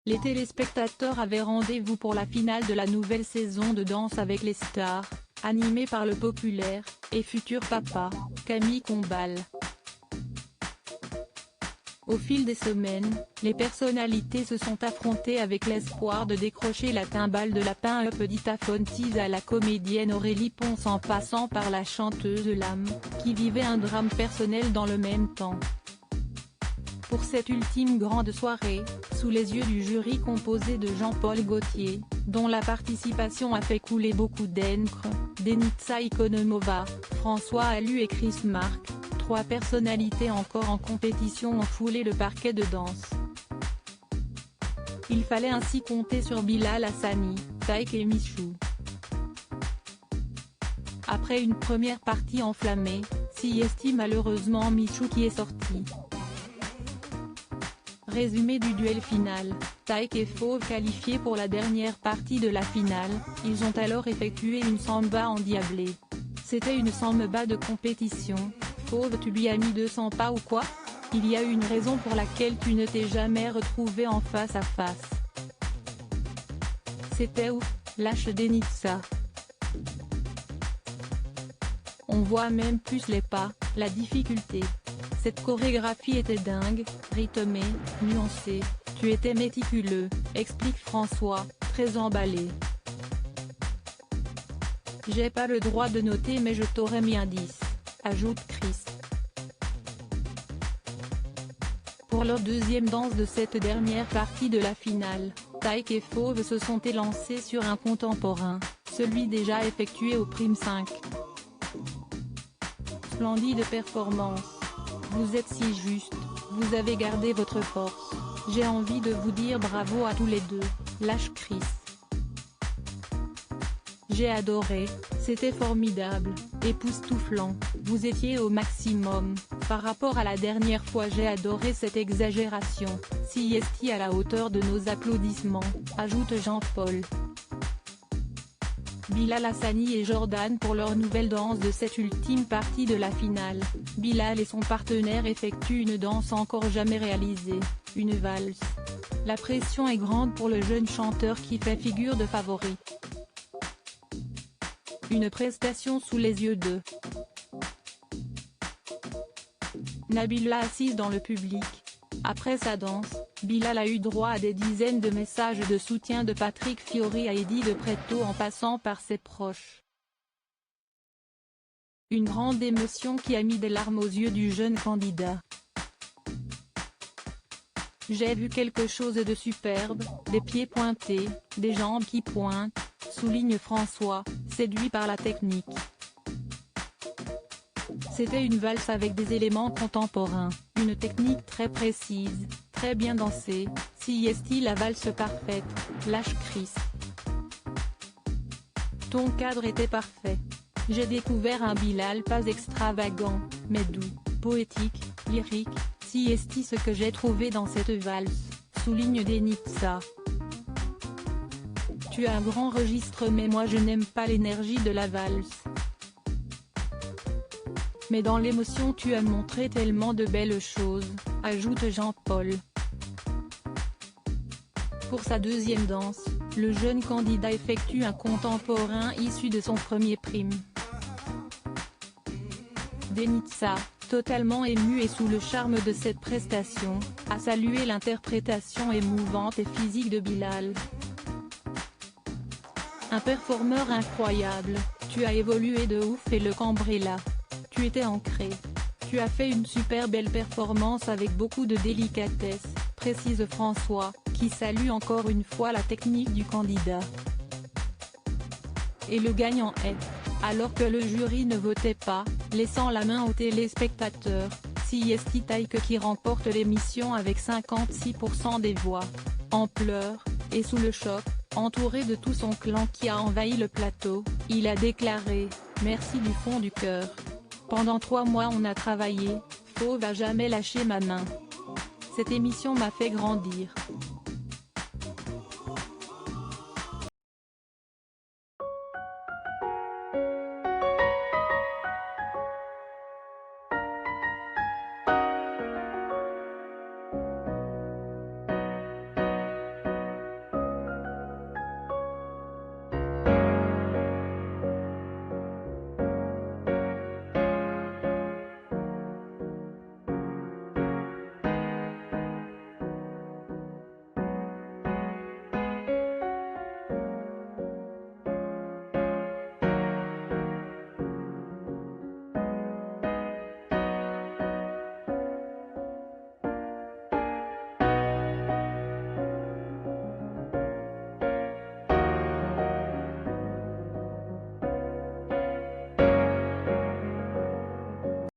Les téléspectateurs avaient rendez-vous pour la finale de la nouvelle saison de Danse avec les stars, animée par le populaire, et futur papa, Camille Combal. Au fil des semaines, les personnalités se sont affrontées avec l'espoir de décrocher la timbale de la pin-up d'Ita Fontis à la comédienne Aurélie Pons en passant par la chanteuse Lame, qui vivait un drame personnel dans le même temps. Pour cette ultime grande soirée, sous les yeux du jury composé de Jean-Paul Gaultier, dont la participation a fait couler beaucoup d'encre, Denitsa Ikonomova, François Allu et Chris Marc, 3 personnalités encore en compétition ont foulé le parquet de danse. Il fallait ainsi compter sur Bilal Hassani, Taïk et Michou. Après une première partie enflammée, s'y estime malheureusement Michou qui est sorti. Résumé du duel final, Taïk et Fauve qualifiés pour la dernière partie de la finale, ils ont alors effectué une samba endiablée. C'était une samba de compétition. Fauve, tu lui as mis 200 pas ou quoi? Il y a une raison pour laquelle tu ne t'es jamais retrouvé en face à face. C'était ouf, lâche Denitsa. On voit même plus les pas, la difficulté. Cette chorégraphie était dingue, rythmée, nuancée, tu étais méticuleux, explique François, très emballé. J'ai pas le droit de noter mais je t'aurais mis un 10, ajoute Chris. Pour leur deuxième danse de cette dernière partie de la finale, Taïk et Fauve se sont élancés sur un contemporain, celui déjà effectué au prime 5. Splendide performance. Vous êtes si juste, vous avez gardé votre force. J'ai envie de vous dire bravo à tous les deux, lâche Chris. J'ai adoré, c'était formidable, époustouflant, vous étiez au maximum. Par rapport à la dernière fois j'ai adoré cette exagération, si est à la hauteur de nos applaudissements, ajoute Jean-Paul. Bilal Hassani et Jordan pour leur nouvelle danse de cette ultime partie de la finale. Bilal et son partenaire effectuent une danse encore jamais réalisée, une valse. La pression est grande pour le jeune chanteur qui fait figure de favori. Une prestation sous les yeux de Nabila assise dans le public. Après sa danse, Bilal a eu droit à des dizaines de messages de soutien de Patrick Fiori à Eddie de Pretto en passant par ses proches. Une grande émotion qui a mis des larmes aux yeux du jeune candidat. J'ai vu quelque chose de superbe, des pieds pointés, des jambes qui pointent, souligne François, séduit par la technique. C'était une valse avec des éléments contemporains, une technique très précise, très bien dansée, si est-il la valse parfaite, lâche Chris. Ton cadre était parfait. J'ai découvert un Bilal pas extravagant, mais doux, poétique, lyrique, si est-il ce que j'ai trouvé dans cette valse, souligne Denitsa. Tu as un grand registre mais moi je n'aime pas l'énergie de la valse. Mais dans l'émotion tu as montré tellement de belles choses, ajoute Jean-Paul. Pour sa deuxième danse, le jeune candidat effectue un contemporain issu de son premier prime. Denitsa, totalement ému et sous le charme de cette prestation, a salué l'interprétation émouvante et physique de Bilal. Un performeur incroyable, tu as évolué de ouf et le cambre est là. Tu étais ancré. Tu as fait une super belle performance avec beaucoup de délicatesse, précise François, qui salue encore une fois la technique du candidat. Et le gagnant est, alors que le jury ne votait pas, laissant la main aux téléspectateurs, si est Taïk qui remporte l'émission avec 56% des voix. En pleurs, et sous le choc, entouré de tout son clan qui a envahi le plateau, il a déclaré « Merci du fond du cœur. Pendant 3 mois on a travaillé, Fauve a jamais lâché ma main. Cette émission m'a fait grandir.